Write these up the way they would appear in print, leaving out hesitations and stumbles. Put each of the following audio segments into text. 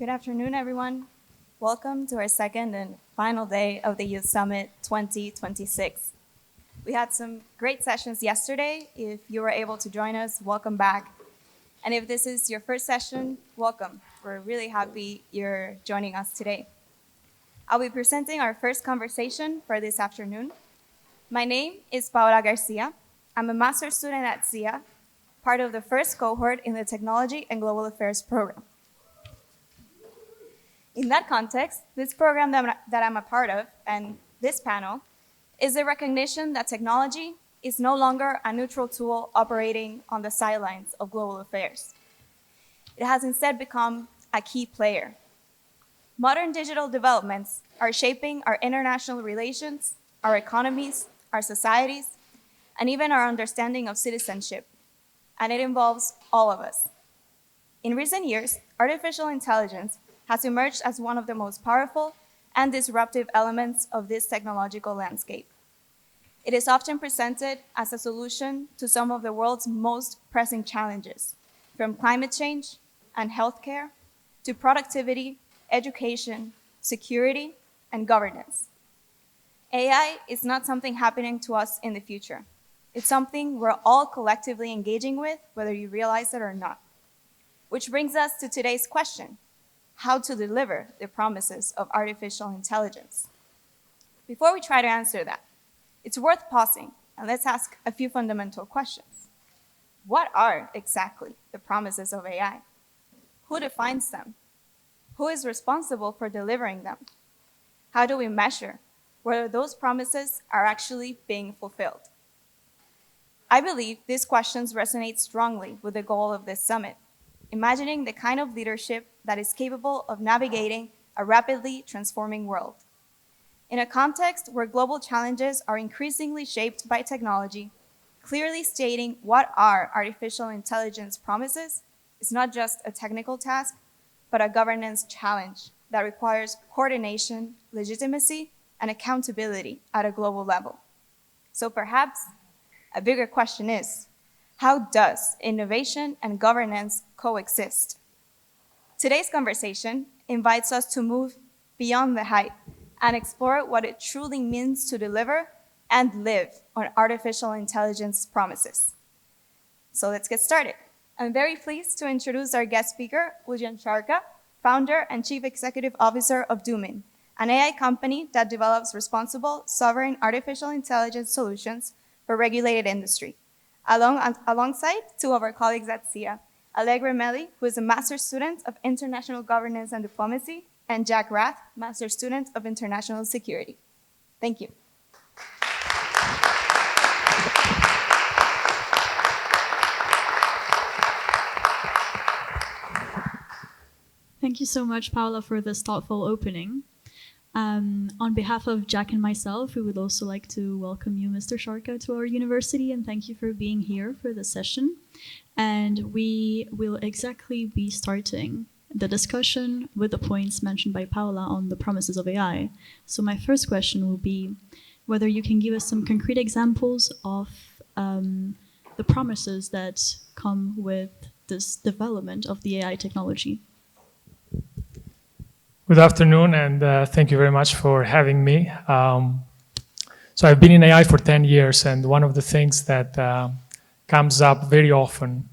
Good afternoon, everyone. Welcome to our second and final day of the Youth Summit 2026. We had some great sessions yesterday. If you were able to join us, welcome back. And if this is your first session, welcome. We're really happy you're joining us today. I'll be presenting our first conversation for this afternoon. My name is Paola Garcia. I'm a master's student at SIA, part of the first cohort in the Technology and Global Affairs program. In that context, this program that I'm a part of, and this panel, is the recognition that technology is no longer a neutral tool operating on the sidelines of global affairs. It has instead become a key player. Modern digital developments are shaping our international relations, our economies, our societies, and even our understanding of citizenship, and it involves all of us. In recent years, artificial intelligence has emerged as one of the most powerful and disruptive elements of this technological landscape. It is often presented as a solution to some of the world's most pressing challenges, from climate change and healthcare to productivity, education, security, and governance. AI is not something happening to us in the future. It's something we're all collectively engaging with, whether you realize it or not. Which brings us to today's question: how to deliver the promises of artificial intelligence. Before we try to answer that, it's worth pausing and let's ask a few fundamental questions. What are exactly the promises of AI? Who defines them? Who is responsible for delivering them? How do we measure whether those promises are actually being fulfilled? I believe these questions resonate strongly with the goal of this summit, imagining the kind of leadership that is capable of navigating a rapidly transforming world. In a context where global challenges are increasingly shaped by technology, clearly stating what are artificial intelligence promises is not just a technical task, but a governance challenge that requires coordination, legitimacy, and accountability at a global level. So perhaps a bigger question is, how does innovation and governance coexist? Today's conversation invites us to move beyond the hype and explore what it truly means to deliver and live on artificial intelligence promises. So let's get started. I'm very pleased to introduce our guest speaker, Ujjan Sharka, founder and chief executive officer of Doomin, an AI company that develops responsible, sovereign artificial intelligence solutions for regulated industry. Alongside two of our colleagues at SIA, Allegra Melli, who is a master's student of international governance and diplomacy, and Jack Rath, master's student of international security. Thank you. Thank you so much, Paola, for this thoughtful opening. On behalf of Jack and myself, we would also like to welcome you, Mr. Sharka, to our university, and thank you for being here for this session. And we will exactly be starting the discussion with the points mentioned by Paola on the promises of AI. So my first question will be whether you can give us some concrete examples of the promises that come with this development of the AI technology. Good afternoon, and thank you very much for having me. So I've been in AI for 10 years, and one of the things that comes up very often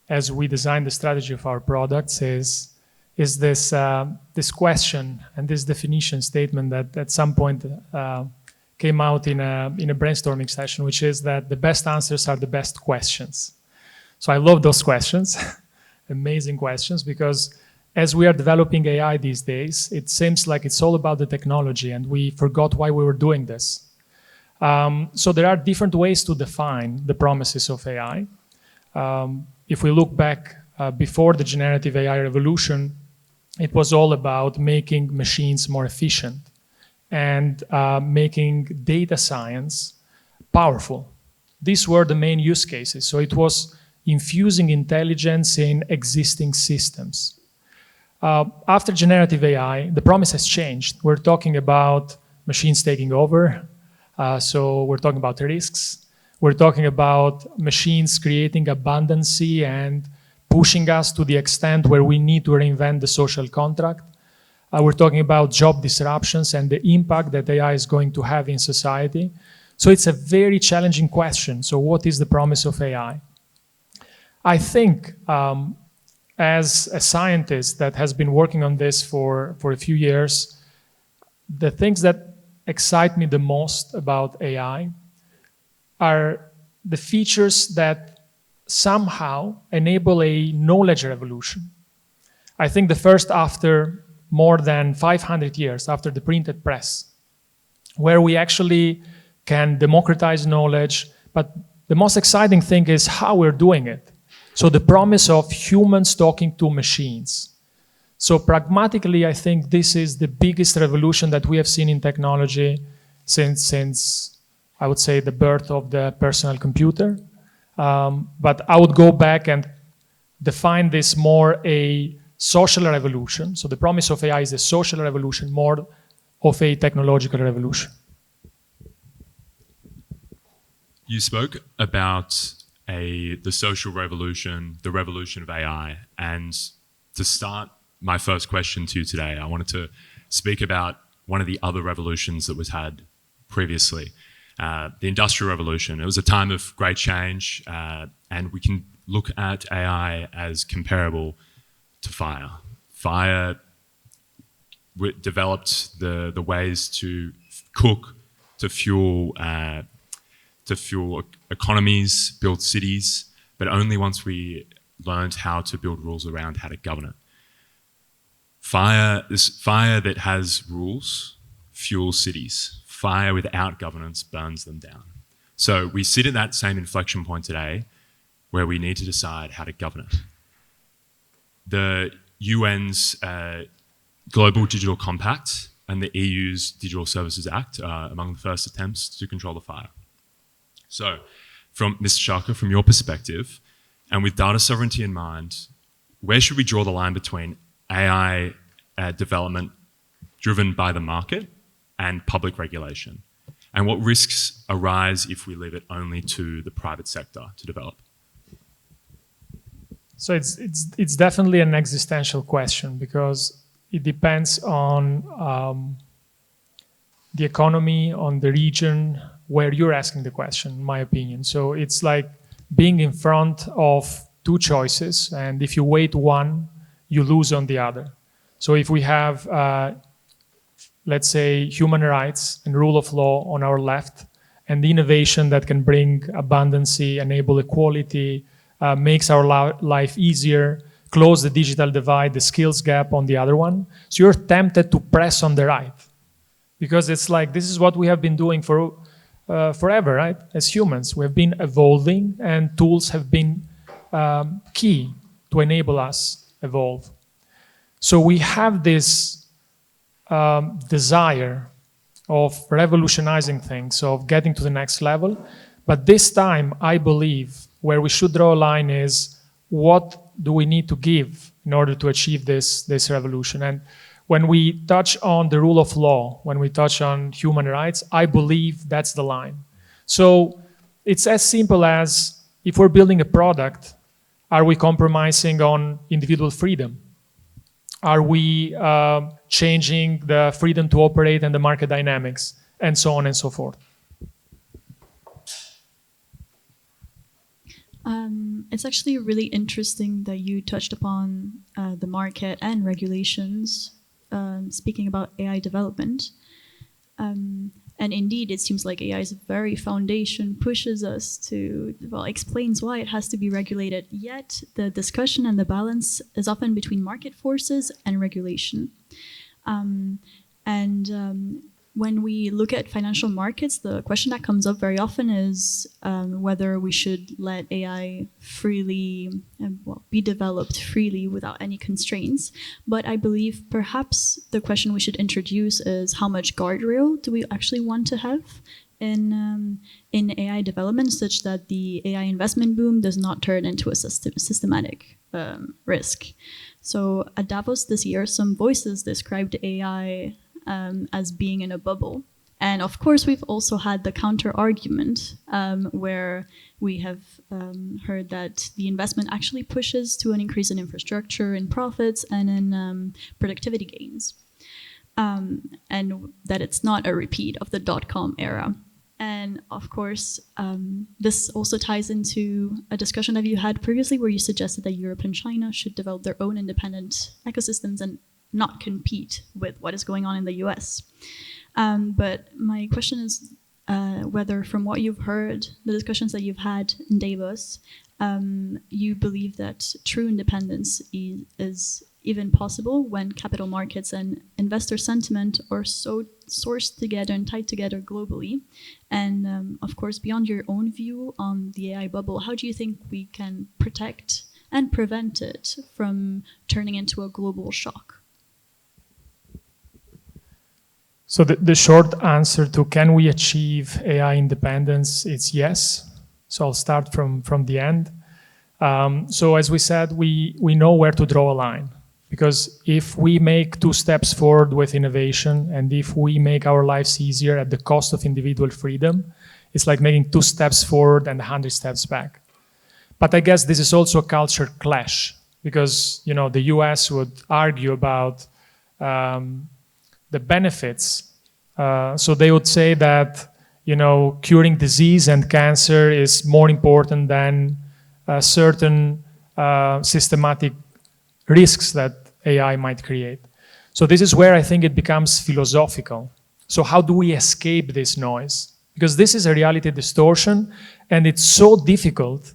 as we design the strategy of our products is this question and this definition statement that at some point came out in a brainstorming session, which is that the best answers are the best questions. So I love those questions, amazing questions, because as we are developing AI these days, it seems like it's all about the technology, and we forgot why we were doing this. So there are different ways to define the promises of AI. If we look back before the generative AI revolution, it was all about making machines more efficient and making data science powerful. These were the main use cases. So it was infusing intelligence in existing systems. After generative AI, the promise has changed. We're talking about machines taking over. So we're talking about risks. We're talking about machines creating abundancy and pushing us to the extent where we need to reinvent the social contract. We're talking about job disruptions and the impact that AI is going to have in society. So it's a very challenging question. So what is the promise of AI? I think as a scientist that has been working on this for a few years, the things that excite me the most about AI are the features that somehow enable a knowledge revolution. I think the first after more than 500 years, after the printed press, where we actually can democratize knowledge, but the most exciting thing is how we're doing it. So the promise of humans talking to machines. So pragmatically, I think this is the biggest revolution that we have seen in technology since I would say, the birth of the personal computer. But I would go back and define this more a social revolution. So the promise of AI is a social revolution, more of a technological revolution. You spoke about the social revolution, the revolution of AI. And to start my first question to you today, I wanted to speak about one of the other revolutions that was had previously, the Industrial Revolution. It was a time of great change, and we can look at AI as comparable to fire. Fire developed the ways to cook, to fuel economies, build cities, but only once we learned how to build rules around how to govern it. This fire that has rules fuels cities. Fire without governance burns them down. So we sit at that same inflection point today where we need to decide how to govern it. The UN's Global Digital Compact and the EU's Digital Services Act are among the first attempts to control the fire. So, from Mr. Sharka, from your perspective, and with data sovereignty in mind, where should we draw the line between AI development driven by the market and public regulation? And what risks arise if we leave it only to the private sector to develop? So it's definitely an existential question because it depends on the economy, on the region where you're asking the question, in my opinion. So it's like being in front of two choices, and if you wait one, you lose on the other. So if we have, let's say, human rights and rule of law on our left, and the innovation that can bring abundancy, enable equality, makes our life easier, close the digital divide, the skills gap on the other one. So you're tempted to press on the right because it's like, this is what we have been doing for forever, right? As humans, we have been evolving and tools have been key to enable us evolve. So we have this desire of revolutionizing things, of getting to the next level. But this time, I believe, where we should draw a line is what do we need to give in order to achieve this revolution? And when we touch on the rule of law, when we touch on human rights, I believe that's the line. So it's as simple as if we're building a product, are we compromising on individual freedom? Are we changing the freedom to operate and the market dynamics, and so on and so forth? It's actually really interesting that you touched upon the market and regulations, speaking about AI development. And indeed, it seems like AI's very foundation pushes us to, well, explains why it has to be regulated. Yet the discussion and the balance is often between market forces and regulation. When we look at financial markets, the question that comes up very often is whether we should let AI freely, be developed freely without any constraints. But I believe perhaps the question we should introduce is how much guardrail do we actually want to have in AI development, such that the AI investment boom does not turn into a systematic risk. So at Davos this year, some voices described AI as being in a bubble, And of course, we've also had the counter argument where we have heard that the investment actually pushes to an increase in infrastructure, in profits, and in productivity gains. And that it's not a repeat of the dot-com era. And of course, this also ties into a discussion that you had previously where you suggested that Europe and China should develop their own independent ecosystems and not compete with what is going on in the US. But my question is whether from what you've heard, the discussions that you've had in Davos, you believe that true independence is even possible when capital markets and investor sentiment are so sourced together and tied together globally. And of course, beyond your own view on the AI bubble, how do you think we can protect and prevent it from turning into a global shock? So the short answer to can we achieve AI independence, it's yes. So I'll start from the end. So as we said, we know where to draw a line. Because if we make 2 steps forward with innovation, and if we make our lives easier at the cost of individual freedom, it's like making 2 steps forward and 100 steps back. But I guess this is also a culture clash, because the US would argue about the benefits. So they would say that curing disease and cancer is more important than certain systematic risks that AI might create. So this is where I think it becomes philosophical. So how do we escape this noise? Because this is a reality distortion, and it's so difficult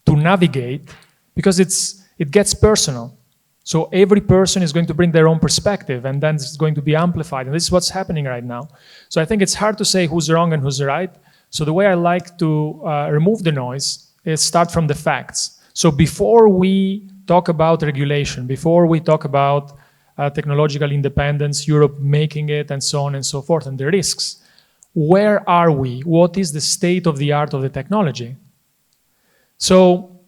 to navigate because it gets personal. So every person is going to bring their own perspective, and then it's going to be amplified. And this is what's happening right now. So I think it's hard to say who's wrong and who's right. So the way I like to remove the noise is start from the facts. So before we talk about regulation, before we talk about technological independence, Europe making it, and so on and so forth, and the risks, where are we? What is the state of the art of the technology? So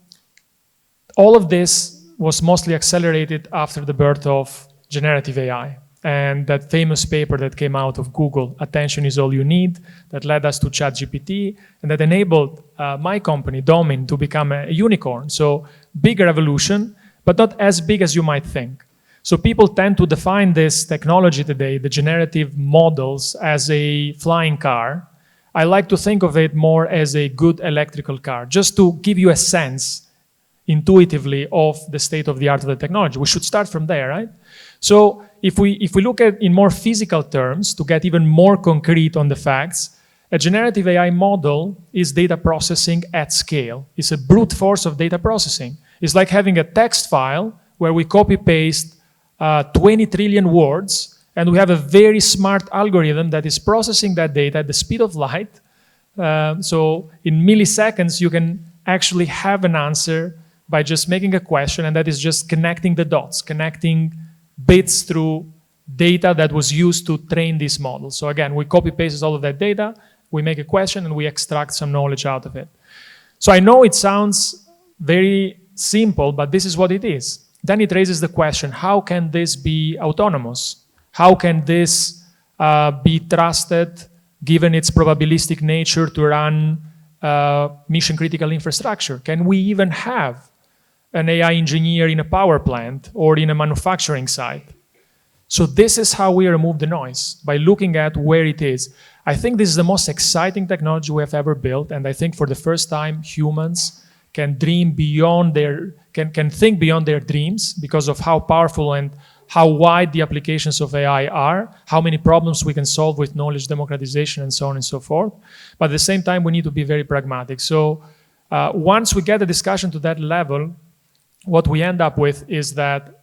all of this was mostly accelerated after the birth of generative AI and that famous paper that came out of Google, Attention is All You Need, that led us to ChatGPT, and that enabled my company, Domin, to become a unicorn. So big revolution, but not as big as you might think. So people tend to define this technology today, the generative models, as a flying car. I like to think of it more as a good electrical car, just to give you a sense intuitively of the state of the art of the technology. We should start from there, right? So if we look at in more physical terms, to get even more concrete on the facts, a generative AI model is data processing at scale. It's a brute force of data processing. It's like having a text file where we copy-paste 20 trillion words, and we have a very smart algorithm that is processing that data at the speed of light. So in milliseconds, you can actually have an answer by just making a question, and that is just connecting the dots, connecting bits through data that was used to train this model. So again, we copy-paste all of that data, we make a question, and we extract some knowledge out of it. So I know it sounds very simple, but this is what it is. Then it raises the question, how can this be autonomous? How can this be trusted, given its probabilistic nature, to run mission-critical infrastructure? Can we even have an AI engineer in a power plant or in a manufacturing site? So this is how we remove the noise, by looking at where it is. I think this is the most exciting technology we have ever built, and I think for the first time humans can dream beyond can think beyond their dreams because of how powerful and how wide the applications of AI are, how many problems we can solve with knowledge democratization and so on and so forth. But at the same time, we need to be very pragmatic. So once we get the discussion to that level, what we end up with is that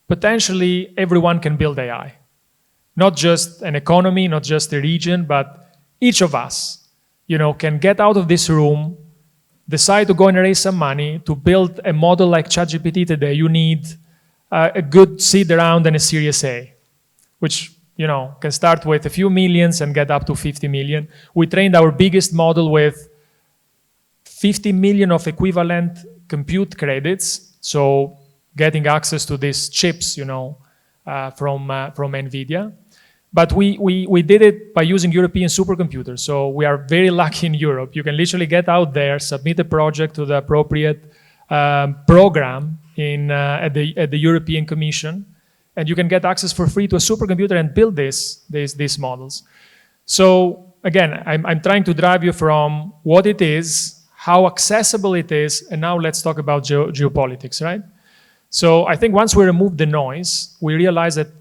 potentially everyone can build AI. Not just an economy, not just a region, but each of us, can get out of this room, decide to go and raise some money. To build a model like ChatGPT today, you need a good seed round and a Series A, which can start with a few millions and get up to 50 million. We trained our biggest model with 50 million of equivalent compute credits, so getting access to these chips, from NVIDIA. But we did it by using European supercomputers. So we are very lucky in Europe. You can literally get out there, submit a project to the appropriate program at the European Commission, and you can get access for free to a supercomputer and build these models. So again, I'm trying to drive you from what it is, how accessible it is, and now let's talk about geopolitics, right? So I think once we remove the noise, we realize that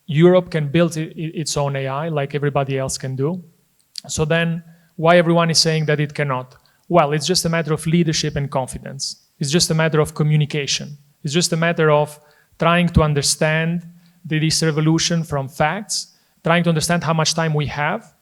Europe can build its own AI like everybody else can do. So then why everyone is saying that it cannot? Well, it's just a matter of leadership and confidence. It's just a matter of communication. It's just a matter of trying to understand this revolution from facts, trying to understand how much time we have,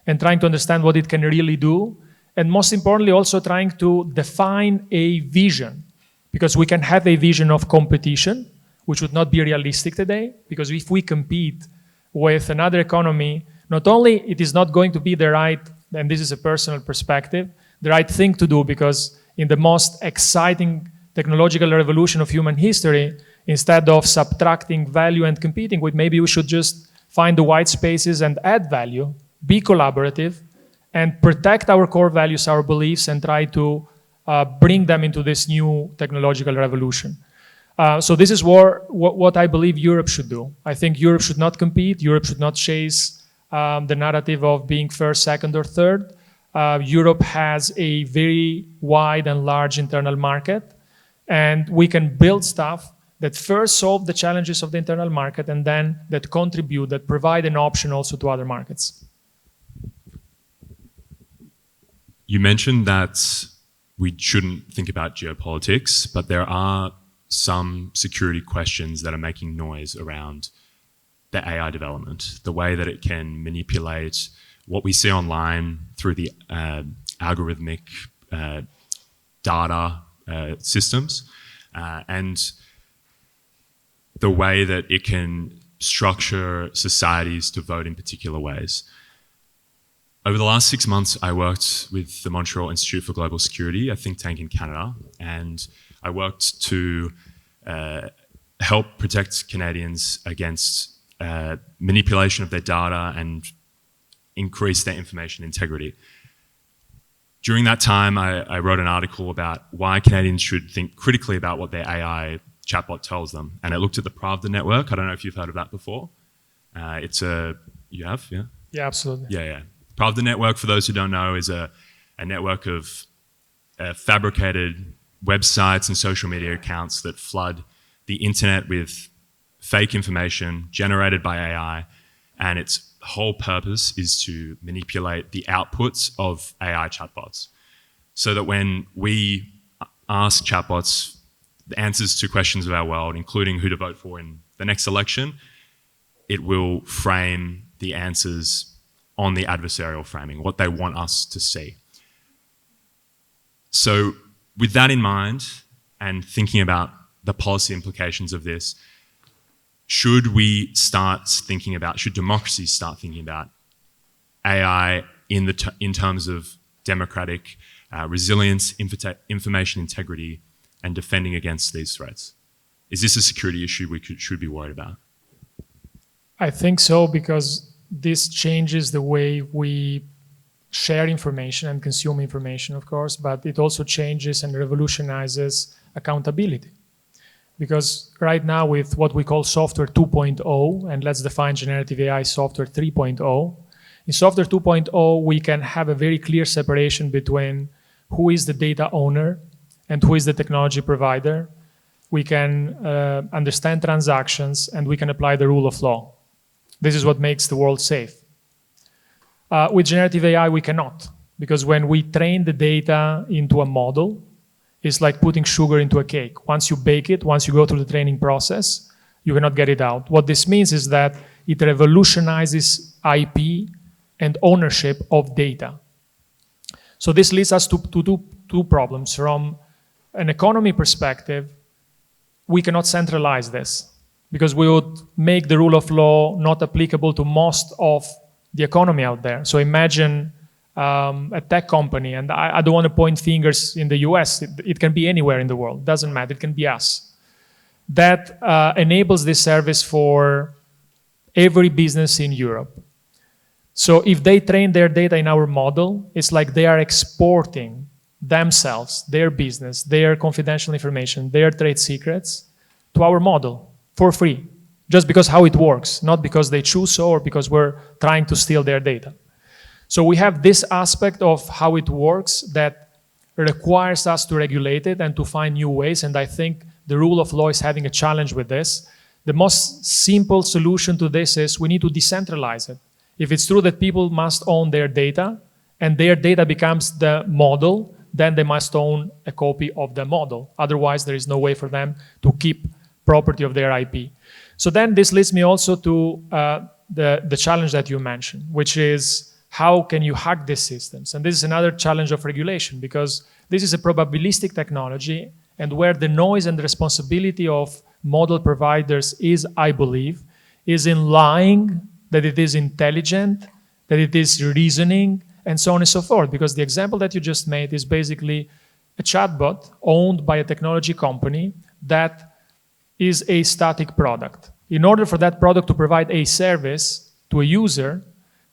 and trying to understand what it can really do. And most importantly, also trying to define a vision, because we can have a vision of competition, which would not be realistic today, because if we compete with another economy, not only it is not going to be the right, and this is a personal perspective, the right thing to do, because in the most exciting technological revolution of human history, instead of subtracting value and competing with, maybe we should just find the white spaces and add value, be collaborative, and protect our core values, our beliefs, and try to bring them into this new technological revolution. So this is what I believe Europe should do. I think Europe should not compete. Europe should not chase the narrative of being first, second, or third. Europe has a very wide and large internal market, and we can build stuff that first solve the challenges of the internal market and then that contribute, that provide an option also to other markets. You mentioned that we shouldn't think about geopolitics, but there are some security questions that are making noise around the AI development, the way that it can manipulate what we see online through the algorithmic data systems, and the way that it can structure societies to vote in particular ways. Over the last 6 months, I worked with the Montreal Institute for Global Security, a think tank in Canada, and I worked to help protect Canadians against manipulation of their data and increase their information integrity. During that time, I wrote an article about why Canadians should think critically about what their AI chatbot tells them. And I looked at the Pravda network. I don't know if you've heard of that before. You have, yeah? Yeah, absolutely. Yeah. Pravda network, for those who don't know, is a network of fabricated websites and social media accounts that flood the internet with fake information generated by AI, and its whole purpose is to manipulate the outputs of AI chatbots, so that when we ask chatbots the answers to questions of our world, including who to vote for in the next election, it will frame the answers on the adversarial framing, what they want us to see. So with that in mind, and thinking about the policy implications of this, should democracies start thinking about AI in terms of democratic resilience, information integrity, and defending against these threats? Is this a security issue we should be worried about? I think so, because this changes the way we share information and consume information, of course, but it also changes and revolutionizes accountability. Because right now with what we call software 2.0, and let's define generative AI software 3.0, in software 2.0, we can have a very clear separation between who is the data owner and who is the technology provider. We can understand transactions, and we can apply the rule of law. This is what makes the world safe. With generative AI, we cannot, because when we train the data into a model, it's like putting sugar into a cake. Once you bake it, once you go through the training process, you cannot get it out. What this means is that it revolutionizes IP and ownership of data. So this leads us to two problems. From an economy perspective, we cannot centralize this, because we would make the rule of law not applicable to most of the economy out there. So imagine a tech company, and I don't want to point fingers in the US, it can be anywhere in the world, doesn't matter, it can be us, that enables this service for every business in Europe. So if they train their data in our model, it's like they are exporting themselves, their business, their confidential information, their trade secrets to our model for free, just because how it works, not because they choose so or because we're trying to steal their data. So we have this aspect of how it works that requires us to regulate it and to find new ways, and I think the rule of law is having a challenge with this. The most simple solution to this is we need to decentralize it. If it's true that people must own their data and their data becomes the model, then they must own a copy of the model. Otherwise, there is no way for them to keep property of their IP. So then this leads me also to the challenge that you mentioned, which is how can you hack these systems? And this is another challenge of regulation because this is a probabilistic technology and where the noise and the responsibility of model providers is, I believe, is in lying that it is intelligent, that it is reasoning, and so on and so forth. Because the example that you just made is basically a chatbot owned by a technology company that is a static product. In order for that product to provide a service to a user,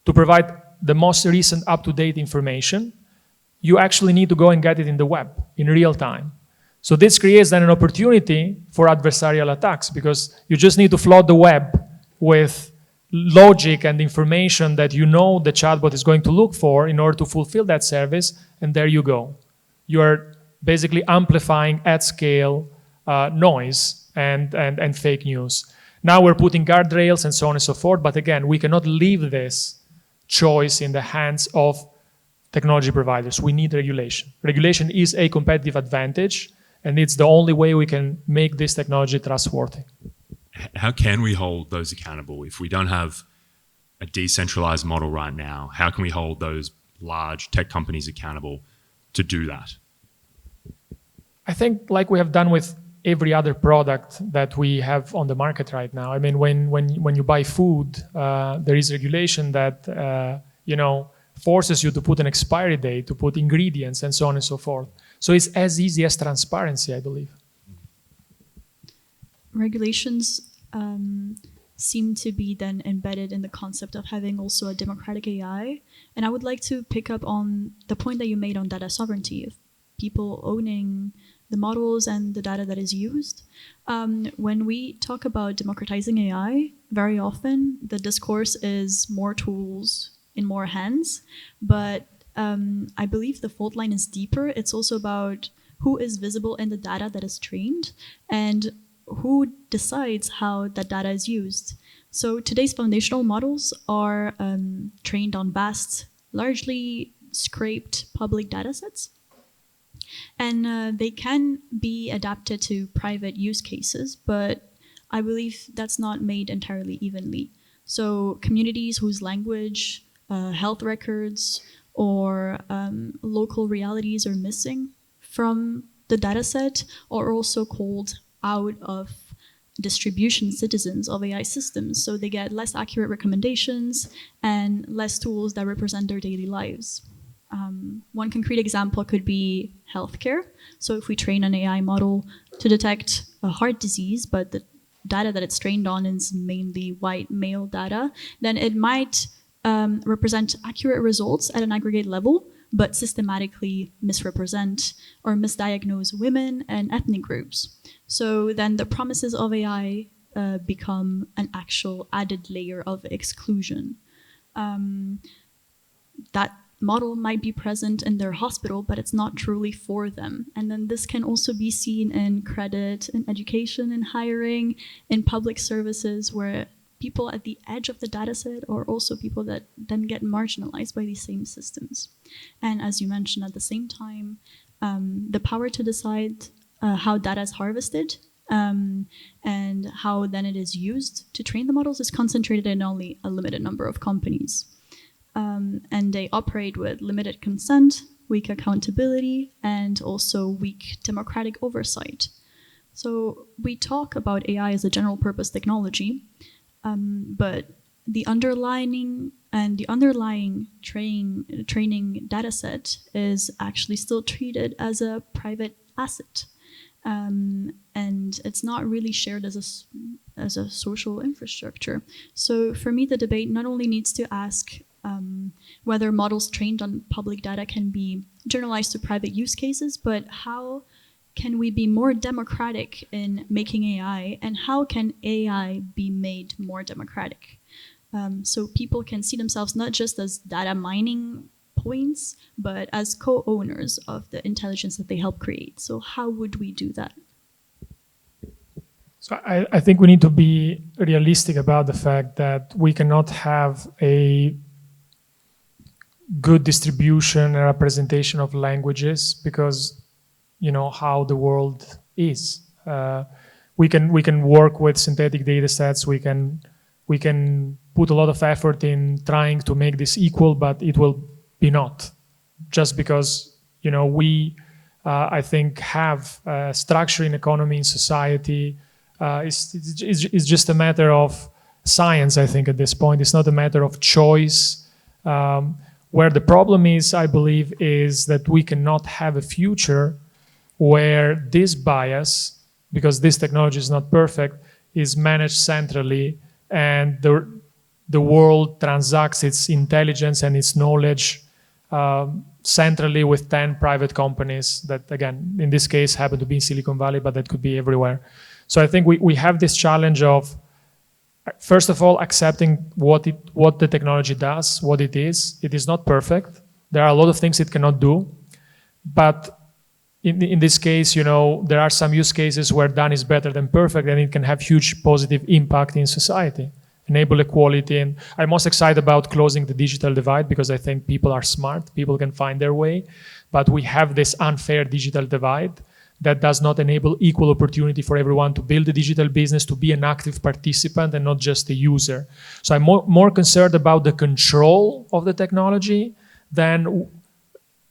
to provide the most recent up-to-date information, you actually need to go and get it in the web in real time. So this creates then an opportunity for adversarial attacks because you just need to flood the web with logic and information that you know the chatbot is going to look for in order to fulfill that service, and there you go. You are basically amplifying at scale noise and fake news. Now we're putting guardrails and so on and so forth, but again, we cannot leave this choice in the hands of technology providers. We need regulation. Regulation is a competitive advantage, and it's the only way we can make this technology trustworthy. How can we hold those accountable? If we don't have a decentralized model right now, how can we hold those large tech companies accountable to do that? I think like we have done with every other product that we have on the market right now. I mean, when you buy food, there is regulation that forces you to put an expiry date, to put ingredients, and so on and so forth. So it's as easy as transparency, I believe. Regulations seem to be then embedded in the concept of having also a democratic AI. And I would like to pick up on the point that you made on data sovereignty, of people owning the models and the data that is used. When we talk about democratizing AI, very often the discourse is more tools in more hands. But I believe the fault line is deeper. It's also about who is visible in the data that is trained and who decides how that data is used. So today's foundational models are trained on vast, largely scraped public datasets. And they can be adapted to private use cases, but I believe that's not made entirely evenly. So communities whose language, health records, or local realities are missing from the dataset are also called out of distribution citizens of AI systems. So they get less accurate recommendations and less tools that represent their daily lives. One concrete example could be healthcare. So if we train an AI model to detect a heart disease, but the data that it's trained on is mainly white male data, then it might represent accurate results at an aggregate level, but systematically misrepresent or misdiagnose women and ethnic groups. So then the promises of AI become an actual added layer of exclusion. That model might be present in their hospital, but it's not truly for them. And then this can also be seen in credit, in education, in hiring, in public services, where people at the edge of the dataset are also people that then get marginalized by these same systems. And as you mentioned, at the same time, the power to decide how data is harvested and how then it is used to train the models is concentrated in only a limited number of companies. And they operate with limited consent, weak accountability, and also weak democratic oversight. So we talk about AI as a general purpose technology, but the underlying training dataset is actually still treated as a private asset. And it's not really shared as as a social infrastructure. So for me, the debate not only needs to ask whether models trained on public data can be generalized to private use cases, but how can we be more democratic in making AI, and how can AI be made more democratic? So people can see themselves not just as data mining points, but as co-owners of the intelligence that they help create. So how would we do that? So I think we need to be realistic about the fact that we cannot have a good distribution and representation of languages because how the world is. We can work with synthetic data sets. We can put a lot of effort in trying to make this equal, but it will be not. Just because we I think have structure in economy, in society. It's just a matter of science. I think at this point, it's not a matter of choice. Where the problem is, I believe, is that we cannot have a future where this bias, because this technology is not perfect, is managed centrally, and the world transacts its intelligence and its knowledge centrally with 10 private companies that, again, in this case, happen to be in Silicon Valley, but that could be everywhere. So I think we have this challenge of, first of all, accepting what the technology does, what it is. It is not perfect. There are a lot of things it cannot do, but in this case, there are some use cases where done is better than perfect, and it can have huge positive impact in society, enable equality. And I'm most excited about closing the digital divide because I think people are smart, people can find their way, but we have this unfair digital divide that does not enable equal opportunity for everyone to build a digital business, to be an active participant and not just a user. So I'm more concerned about the control of the technology than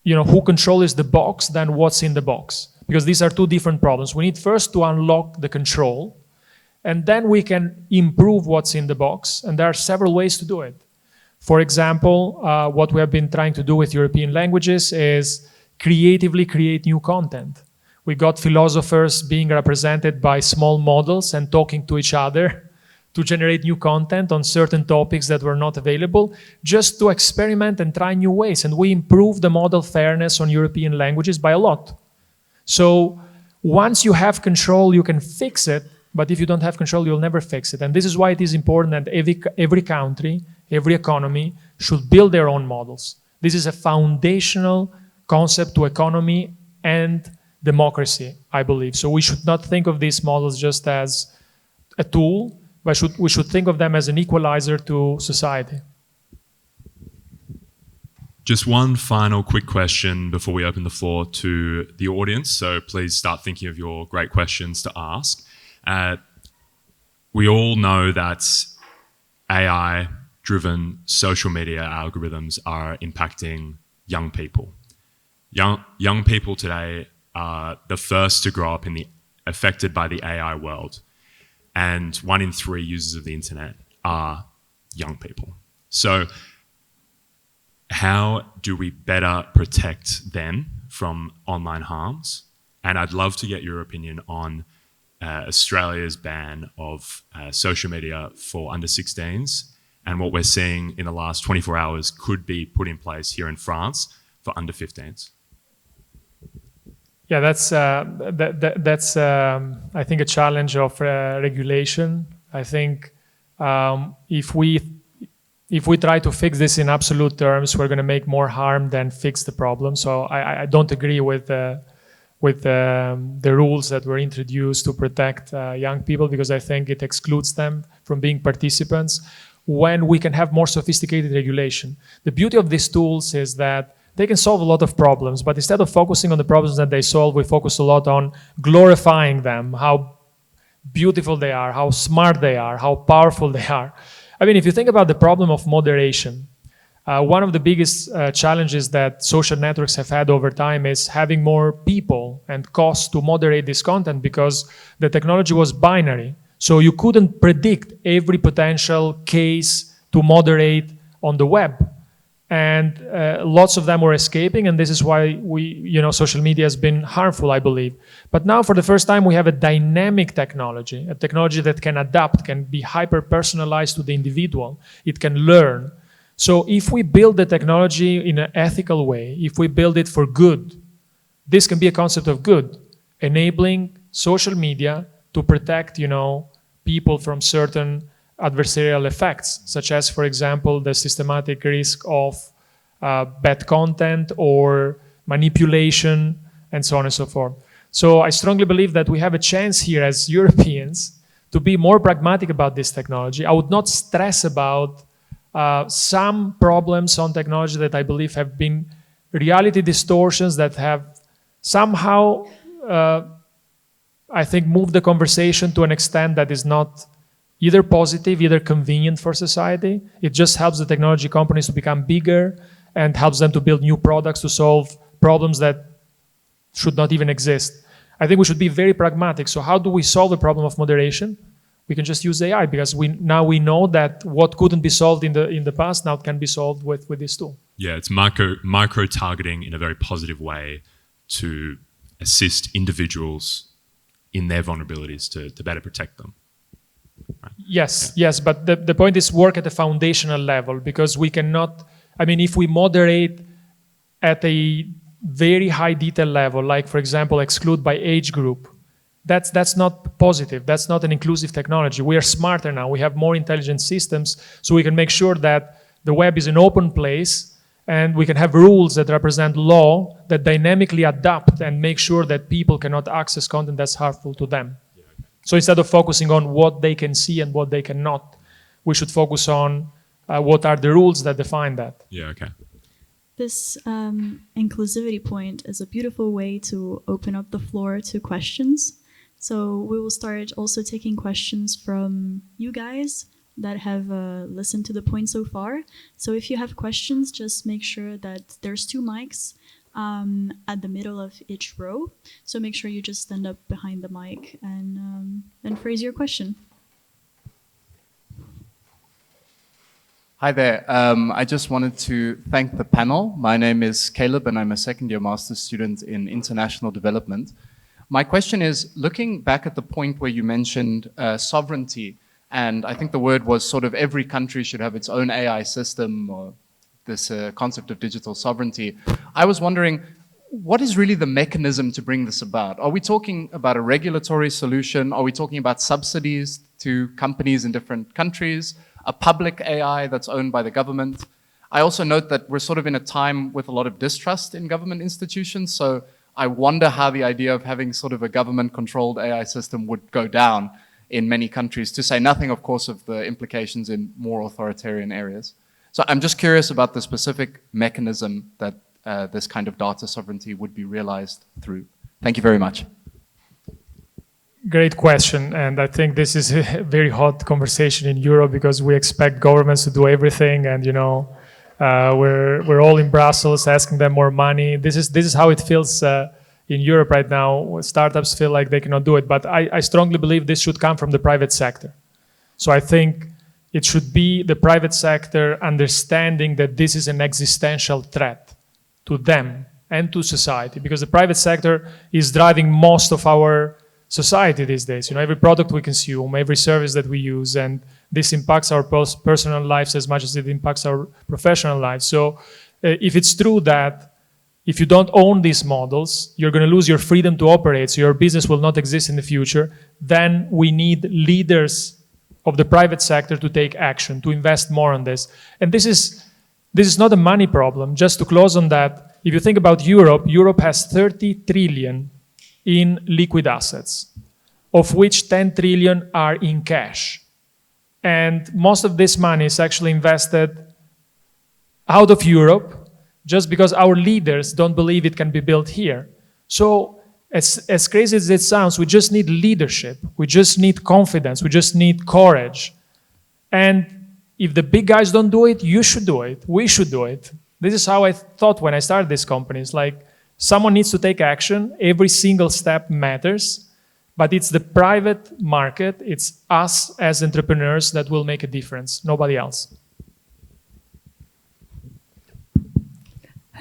who controls the box than what's in the box. Because these are two different problems. We need first to unlock the control, and then we can improve what's in the box. And there are several ways to do it. For example, what we have been trying to do with European languages is creatively create new content. We got philosophers being represented by small models and talking to each other to generate new content on certain topics that were not available, just to experiment and try new ways. And we improved the model fairness on European languages by a lot. So once you have control, you can fix it, but if you don't have control, you'll never fix it. And this is why it is important that every country, every economy should build their own models. This is a foundational concept to economy and democracy, I believe. So we should not think of these models just as a tool, but we should think of them as an equalizer to society. Just one final quick question before we open the floor to the audience. So please start thinking of your great questions to ask. We all know that AI-driven social media algorithms are impacting young people. Young people today are the first to grow up affected by the AI world. And 1 in 3 users of the internet are young people. So how do we better protect them from online harms? And I'd love to get your opinion on Australia's ban of social media for under 16s and what we're seeing in the last 24 hours could be put in place here in France for under 15s. Yeah, that's I think a challenge of regulation. I think if we try to fix this in absolute terms, we're going to make more harm than fix the problem. So I don't agree with the rules that were introduced to protect young people, because I think it excludes them from being participants when we can have more sophisticated regulation. The beauty of these tools is that they can solve a lot of problems, but instead of focusing on the problems that they solve, we focus a lot on glorifying them, how beautiful they are, how smart they are, how powerful they are. I mean, if you think about the problem of moderation, one of the biggest challenges that social networks have had over time is having more people and costs to moderate this content, because the technology was binary. So you couldn't predict every potential case to moderate on the web. and lots of them were escaping, and this is why social media has been harmful, I believe. But now, for the first time, we have a dynamic technology, a technology that can adapt, can be hyper-personalized to the individual. It can learn. So if we build the technology in an ethical way, if we build it for good, this can be a concept of good, enabling social media to protect, people from certain adversarial effects, such as, for example, the systematic risk of bad content or manipulation, and so on and so forth. So I strongly believe that we have a chance here as Europeans to be more pragmatic about this technology. I would not stress about some problems on technology that I believe have been reality distortions that have somehow, I think, moved the conversation to an extent that is not either positive, either convenient for society. It just helps the technology companies to become bigger and helps them to build new products to solve problems that should not even exist. I think we should be very pragmatic. So how do we solve the problem of moderation? We can just use AI, because now we know that what couldn't be solved in the past now can be solved with this tool. Yeah, it's micro targeting in a very positive way to assist individuals in their vulnerabilities to better protect them. Right. Yes, but the point is work at a foundational level, because we cannot, if we moderate at a very high detail level, like, for example, exclude by age group, that's not positive. That's not an inclusive technology. We are smarter now. We have more intelligent systems, so we can make sure that the web is an open place, and we can have rules that represent law that dynamically adapt and make sure that people cannot access content that's harmful to them. So instead of focusing on what they can see and what they cannot, we should focus on what are the rules that define that. Yeah, okay. This inclusivity point is a beautiful way to open up the floor to questions. So we will start also taking questions from you guys that have listened to the point so far. So if you have questions, just make sure that there's 2 mics at the middle of each row. So make sure you just stand up behind the mic and then phrase your question. Hi there. I just wanted to thank the panel. My name is Caleb, and I'm a second-year master's student in international development. My question is, looking back at the point where you mentioned sovereignty, and I think the word was sort of every country should have its own AI system, or this concept of digital sovereignty. I was wondering, what is really the mechanism to bring this about? Are we talking about a regulatory solution? Are we talking about subsidies to companies in different countries? A public AI that's owned by the government? I also note that we're sort of in a time with a lot of distrust in government institutions, so I wonder how the idea of having sort of a government-controlled AI system would go down in many countries, to say nothing, of course, of the implications in more authoritarian areas. So I'm just curious about the specific mechanism that this kind of data sovereignty would be realized through. Thank you very much. Great question, and I think this is a very hot conversation in Europe, because we expect governments to do everything, and we're all in Brussels asking them more money. This is how it feels in Europe right now. Startups feel like they cannot do it, but I strongly believe this should come from the private sector. So I think it should be the private sector understanding that this is an existential threat to them and to society, because the private sector is driving most of our society these days. Every product we consume, every service that we use, and this impacts our personal lives as much as it impacts our professional lives. So if it's true that if you don't own these models, you're going to lose your freedom to operate, so your business will not exist in the future, then we need leaders of the private sector to take action, to invest more on this. And this is not a money problem. Just to close on that, if you think about Europe, Europe has 30 trillion in liquid assets, of which 10 trillion are in cash. And most of this money is actually invested out of Europe, just because our leaders don't believe it can be built here. So as crazy as it sounds, we just need leadership. We just need confidence. We just need courage. And if the big guys don't do it, you should do it. We should do it. This is how I thought when I started this company. It's like someone needs to take action. Every single step matters. But it's the private market, it's us as entrepreneurs that will make a difference, nobody else.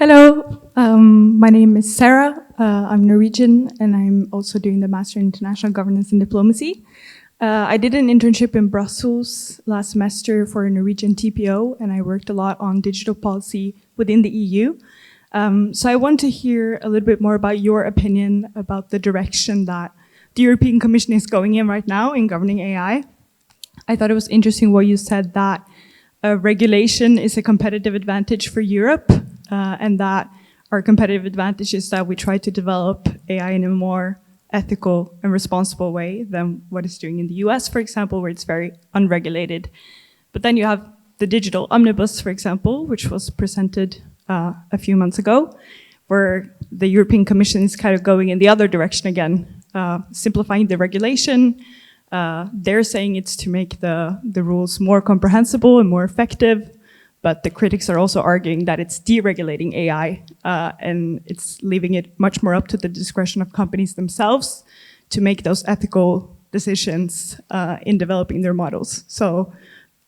Hello, my name is Sarah. I'm Norwegian, and I'm also doing the Master in International Governance and Diplomacy. I did an internship in Brussels last semester for a Norwegian TPO, and I worked a lot on digital policy within the EU. So I want to hear a little bit more about your opinion about the direction that the European Commission is going in right now in governing AI. I thought it was interesting what you said, that regulation is a competitive advantage for Europe, and that our competitive advantage is that we try to develop AI in a more ethical and responsible way than what it's doing in the US, for example, where it's very unregulated. But then you have the digital omnibus, for example, which was presented a few months ago, where the European Commission is kind of going in the other direction again, simplifying the regulation. They're saying it's to make the rules more comprehensible and more effective, but the critics are also arguing that it's deregulating AI, and it's leaving it much more up to the discretion of companies themselves to make those ethical decisions in developing their models. So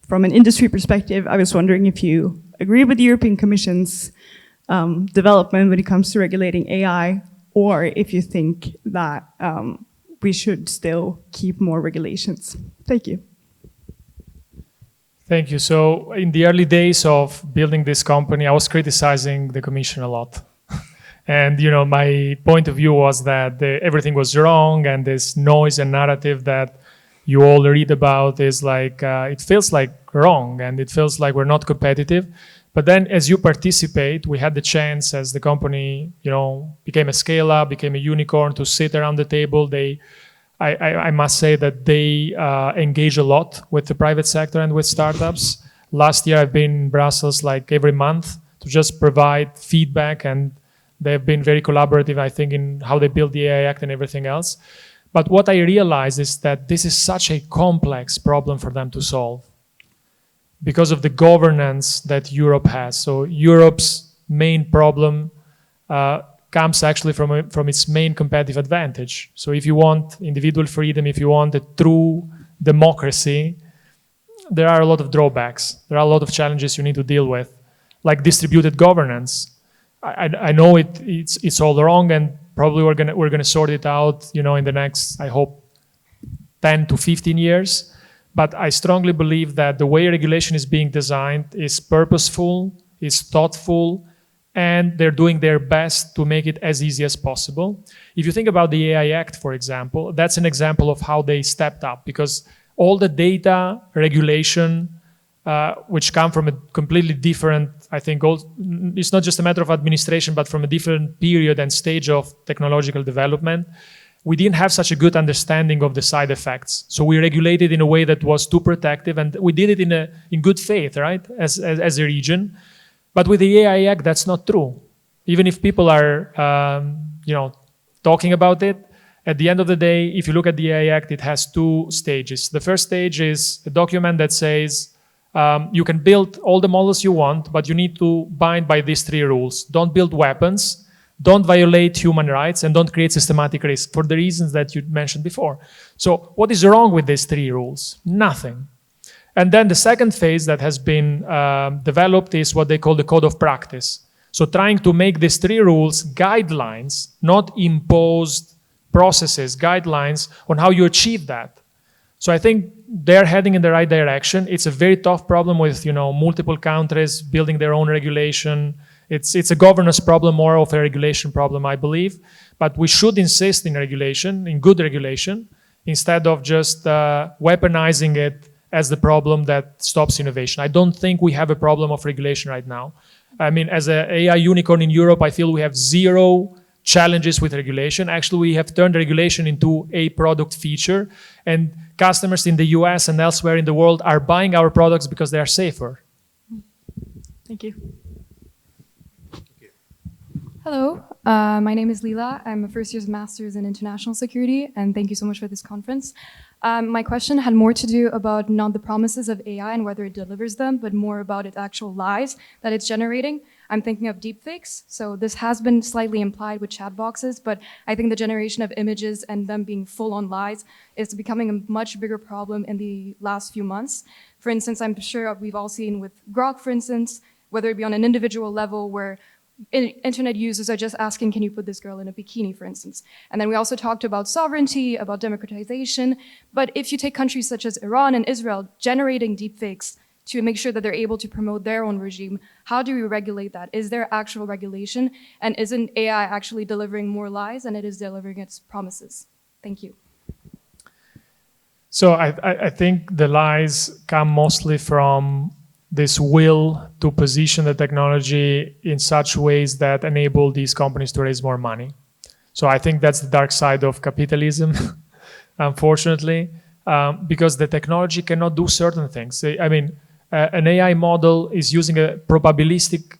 from an industry perspective, I was wondering if you agree with the European Commission's development when it comes to regulating AI, or if you think that we should still keep more regulations. Thank you. Thank you. So in the early days of building this company, I was criticizing the Commission a lot. And my point of view was that everything was wrong, and this noise and narrative that you all read about is like, it feels like wrong, and it feels like we're not competitive. But then as you participate, we had the chance, as the company became a scale-up, became a unicorn, to sit around the table. I must say that they engage a lot with the private sector and with startups. Last year, I've been in Brussels like every month to just provide feedback, and they've been very collaborative, I think, in how they build the AI Act and everything else. But what I realized is that this is such a complex problem for them to solve because of the governance that Europe has. So Europe's main problem comes actually from its main competitive advantage. So if you want individual freedom, if you want a true democracy, there are a lot of drawbacks. There are a lot of challenges you need to deal with, like distributed governance. I know it's all wrong, and probably we're gonna sort it out, in the next, I hope, 10 to 15 years. But I strongly believe that the way regulation is being designed is purposeful, is thoughtful, and they're doing their best to make it as easy as possible. If you think about the AI Act, for example, that's an example of how they stepped up, because all the data regulation, which come from a completely different, I think, it's not just a matter of administration, but from a different period and stage of technological development, we didn't have such a good understanding of the side effects. So we regulated in a way that was too protective, and we did it in good faith, right, as a region. But with the AI Act, that's not true. Even if people are, talking about it, at the end of the day, if you look at the AI Act, it has two stages. The first stage is a document that says you can build all the models you want, but you need to bind by these three rules. Don't build weapons, don't violate human rights, and don't create systematic risk, for the reasons that you mentioned before. So what is wrong with these three rules? Nothing. And then the second phase that has been developed is what they call the code of practice. So trying to make these three rules guidelines, not imposed processes, guidelines on how you achieve that. So I think they're heading in the right direction. It's a very tough problem with multiple countries building their own regulation. It's a governance problem, more of a regulation problem, I believe. But we should insist in regulation, in good regulation, instead of just weaponizing it as the problem that stops innovation. I don't think we have a problem of regulation right now. I mean, as an AI unicorn in Europe, I feel we have zero challenges with regulation. Actually, we have turned regulation into a product feature, and customers in the US and elsewhere in the world are buying our products because they are safer. Thank you. Hello, my name is Leela. I'm a first year's master's in international security, and thank you so much for this conference. My question had more to do about not the promises of AI and whether it delivers them, but more about its actual lies that it's generating. I'm thinking of deepfakes. So this has been slightly implied with chat boxes, but I think the generation of images and them being full on lies is becoming a much bigger problem in the last few months. For instance, I'm sure we've all seen with Grok, for instance, whether it be on an individual level where internet users are just asking, can you put this girl in a bikini, for instance? And then we also talked about sovereignty, about democratization. But if you take countries such as Iran and Israel generating deepfakes to make sure that they're able to promote their own regime, how do we regulate that? Is there actual regulation? And isn't AI actually delivering more lies than it is delivering its promises? Thank you. So I think the lies come mostly from this will to position the technology in such ways that enable these companies to raise more money. So I think that's the dark side of capitalism, unfortunately, because the technology cannot do certain things. I mean, an AI model is using a probabilistic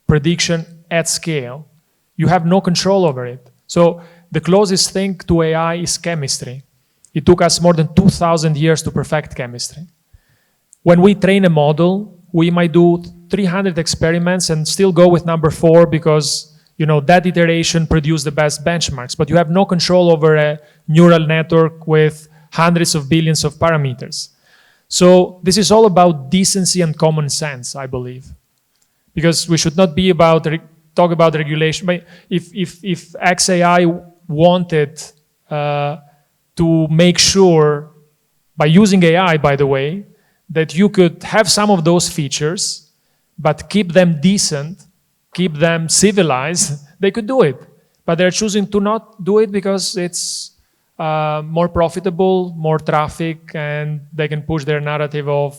prediction at scale. You have no control over it. So the closest thing to AI is chemistry. It took us more than 2,000 years to perfect chemistry. When we train a model, we might do 300 experiments and still go with number 4 because that iteration produced the best benchmarks. But you have no control over a neural network with hundreds of billions of parameters. So this is all about decency and common sense, I believe, because we should not be talk about regulation. But if XAI wanted to make sure, by using AI, by the way, that you could have some of those features, but keep them decent, keep them civilized, they could do it. But they're choosing to not do it because it's more profitable, more traffic, and they can push their narrative of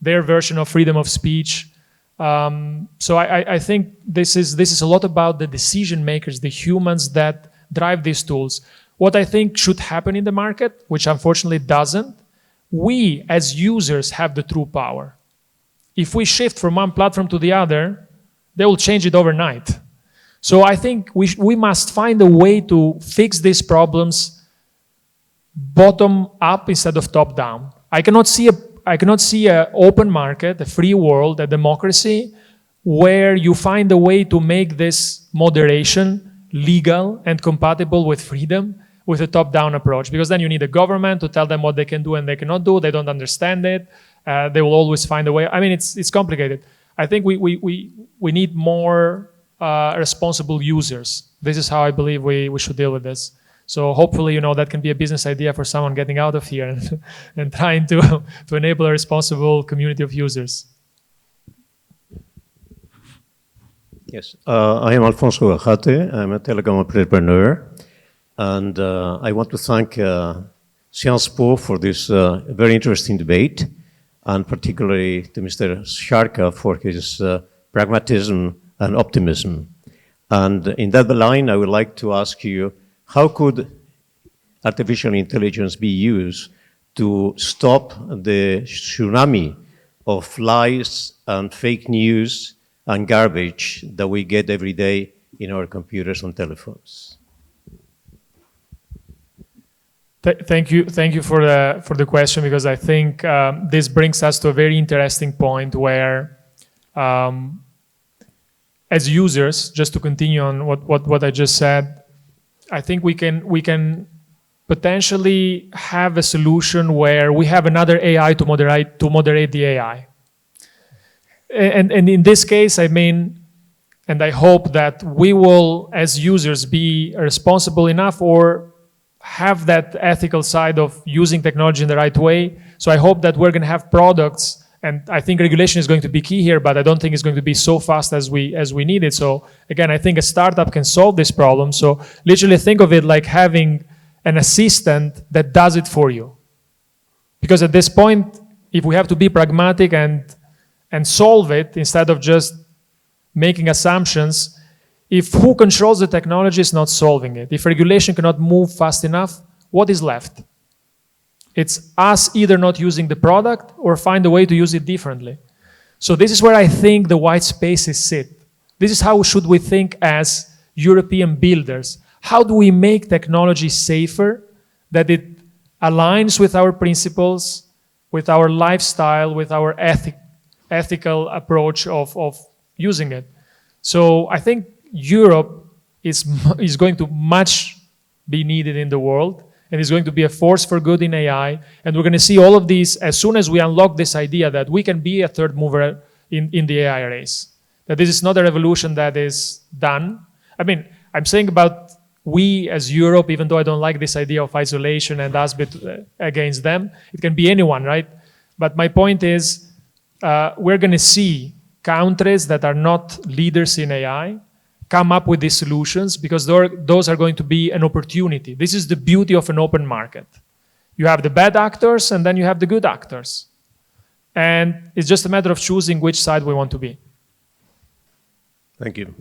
their version of freedom of speech. So I think this is a lot about the decision makers, the humans that drive these tools. What I think should happen in the market, which unfortunately doesn't, we as users have the true power. If we shift from one platform to the other, they will change it overnight. So I think we must find a way to fix these problems bottom up instead of top down. I cannot see an open market, a free world, a democracy where you find a way to make this moderation legal and compatible with freedom, with a top-down approach, because then you need a government to tell them what they can do and they cannot do. They don't understand it. They will always find a way. I mean, it's complicated. I think we need more responsible users. This is how I believe we should deal with this. So hopefully, that can be a business idea for someone getting out of here and trying to enable a responsible community of users. Yes, I am Alfonso Gajate. I'm a telecom entrepreneur. And I want to thank Sciences Po for this very interesting debate, and particularly to Mr. Sharka for his pragmatism and optimism. And in that line, I would like to ask you, how could artificial intelligence be used to stop the tsunami of lies and fake news and garbage that we get every day in our computers and telephones? Thank you for the question, because I think this brings us to a very interesting point where, as users, just to continue on what I just said, I think we can potentially have a solution where we have another AI to moderate the AI. And in this case, I mean, and I hope that we will, as users, be responsible enough or have that ethical side of using technology in the right way. So I hope that we're going to have products, and I think regulation is going to be key here, but I don't think it's going to be so fast as we need it. So again, I think a startup can solve this problem. So literally think of it like having an assistant that does it for you. Because at this point, if we have to be pragmatic and solve it instead of just making assumptions, if who controls the technology is not solving it, if regulation cannot move fast enough, what is left? It's us either not using the product or find a way to use it differently. So this is where I think the white spaces sit. This is how should we think as European builders. How do we make technology safer, that it aligns with our principles, with our lifestyle, with our ethical approach of using it? So I think Europe is going to much be needed in the world, and is going to be a force for good in AI. And we're going to see all of these as soon as we unlock this idea that we can be a third mover in the AI race. That this is not a revolution that is done. I mean, I'm saying about we as Europe, even though I don't like this idea of isolation and us against them, it can be anyone, right? But my point is, we're going to see countries that are not leaders in AI come up with these solutions because those are going to be an opportunity. This is the beauty of an open market. You have the bad actors and then you have the good actors. And it's just a matter of choosing which side we want to be. Thank you.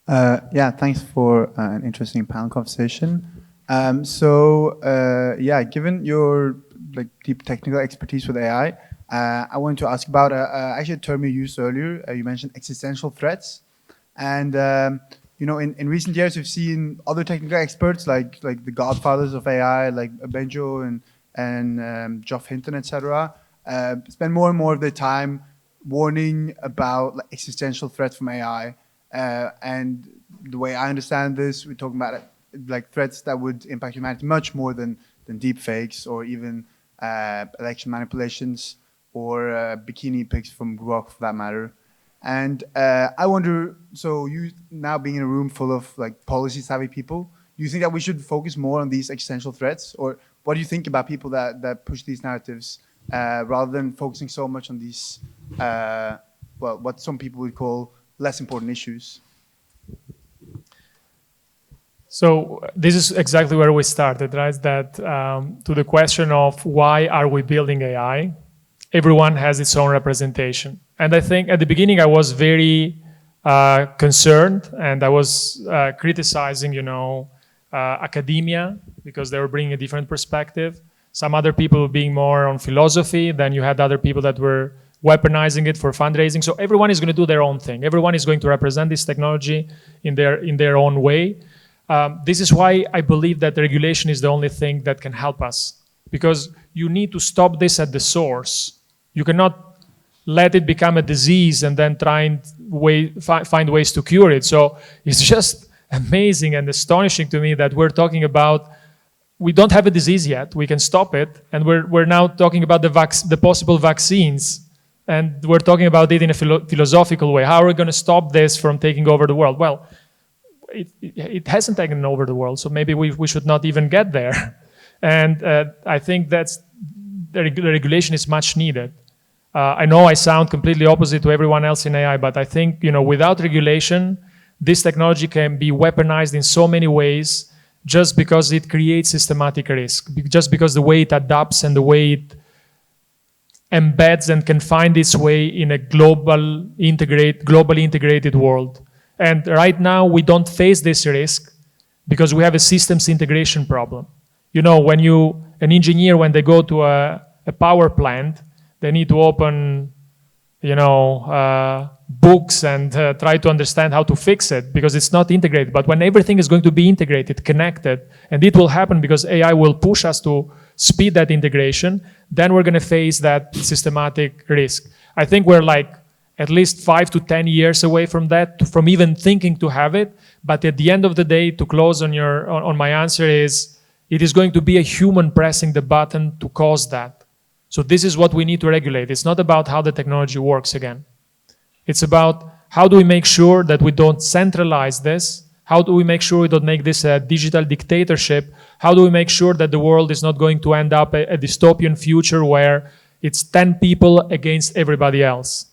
Yeah, thanks for an interesting panel conversation. Given your deep technical expertise with AI, I wanted to ask about actually a term you used earlier. You mentioned existential threats, and in recent years we've seen other technical experts like the godfathers of AI, like Benjo and Geoff Hinton, etc., spend more and more of their time warning about existential threats from AI. And the way I understand this, we're talking about threats that would impact humanity much more than deep fakes or even election manipulations or bikini pics from Grok for that matter. And I wonder, so you now being in a room full of policy savvy people, do you think that we should focus more on these existential threats? Or what do you think about people that push these narratives rather than focusing so much on these, what some people would call less important issues? So this is exactly where we started, right? That to the question of why are we building AI, everyone has its own representation. And I think at the beginning I was very concerned and I was criticizing, academia because they were bringing a different perspective. Some other people being more on philosophy, then you had other people that were weaponizing it for fundraising. So everyone is going to do their own thing. Everyone is going to represent this technology in their own way. This is why I believe that regulation is the only thing that can help us, because you need to stop this at the source. You cannot let it become a disease and then try and find ways to cure it. So it's just amazing and astonishing to me that we're talking about, we don't have a disease yet, we can stop it, and we're now talking about the possible vaccines. And we're talking about it in a philosophical way. How are we going to stop this from taking over the world? Well, it hasn't taken over the world, so maybe we should not even get there. And I think that's the regulation is much needed. I know I sound completely opposite to everyone else in AI, but I think without regulation, this technology can be weaponized in so many ways just because it creates systematic risk, just because the way it adapts and the way it embeds and can find its way in a globally integrated world. And right now, we don't face this risk because we have a systems integration problem. An engineer, when they go to a power plant, they need to open, books and try to understand how to fix it because it's not integrated. But when everything is going to be integrated, connected, and it will happen because AI will push us to speed that integration, then we're going to face that systematic risk. I think we're at least 5 to 10 years away from that, from even thinking to have it. But at the end of the day, to close on my answer is, it is going to be a human pressing the button to cause that. So this is what we need to regulate. It's not about how the technology works again. It's about how do we make sure that we don't centralize this? How do we make sure we don't make this a digital dictatorship? How do we make sure that the world is not going to end up a dystopian future where it's 10 people against everybody else?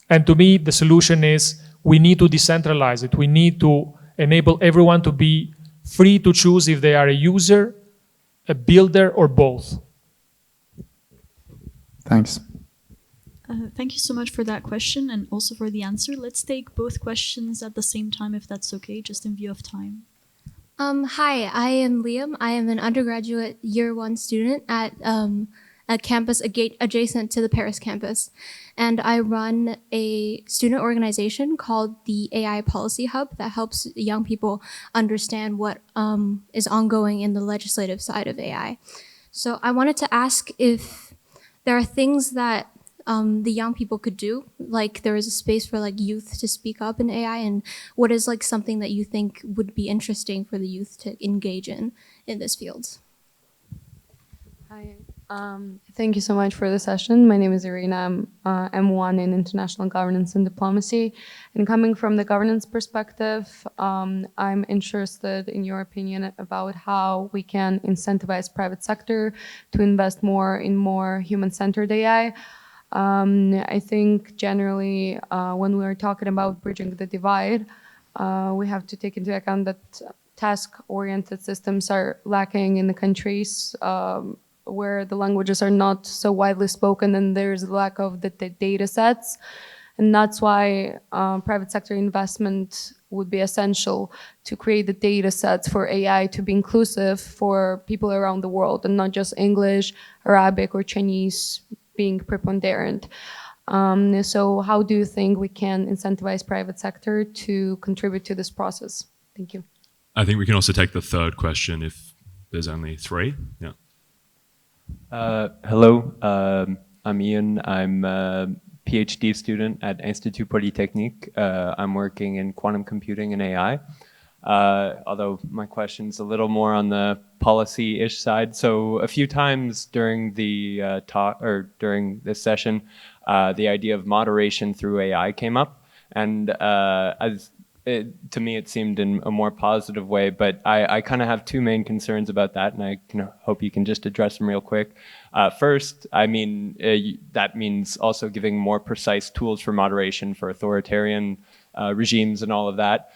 And to me, the solution is we need to decentralize it. We need to enable everyone to be free to choose if they are a user, a builder, or both. Thanks. Thank you so much for that question and also for the answer. Let's take both questions at the same time, if that's okay, just in view of time. Hi, I am Liam. I am an undergraduate year 1 student at a campus adjacent to the Paris campus. And I run a student organization called the AI Policy Hub that helps young people understand what is ongoing in the legislative side of AI. So I wanted to ask if there are things that the young people could do, like there is a space for youth to speak up in AI, and what is something that you think would be interesting for the youth to engage in this field? Hi. Thank you so much for the session. My name is Irina. I'm M1 in International Governance and Diplomacy. And coming from the governance perspective, I'm interested in your opinion about how we can incentivize private sector to invest more in more human-centered AI. I think generally when we're talking about bridging the divide, we have to take into account that task-oriented systems are lacking in the countries where the languages are not so widely spoken and there's a lack of the data sets. And that's why private sector investment would be essential to create the data sets for AI to be inclusive for people around the world and not just English, Arabic, or Chinese being preponderant. So how do you think we can incentivize private sector to contribute to this process? Thank you. I think we can also take the third question if there's only three. Yeah. Hello, I'm Ian. I'm a PhD student at Institut Polytechnique. I'm working in quantum computing and AI, although my question's a little more on the policy-ish side. So a few times during the talk or during this session, the idea of moderation through AI came up, and to me it seemed in a more positive way, but I kind of have two main concerns about that, and I hope you can just address them real quick. First, I mean, that means also giving more precise tools for moderation for authoritarian regimes and all of that,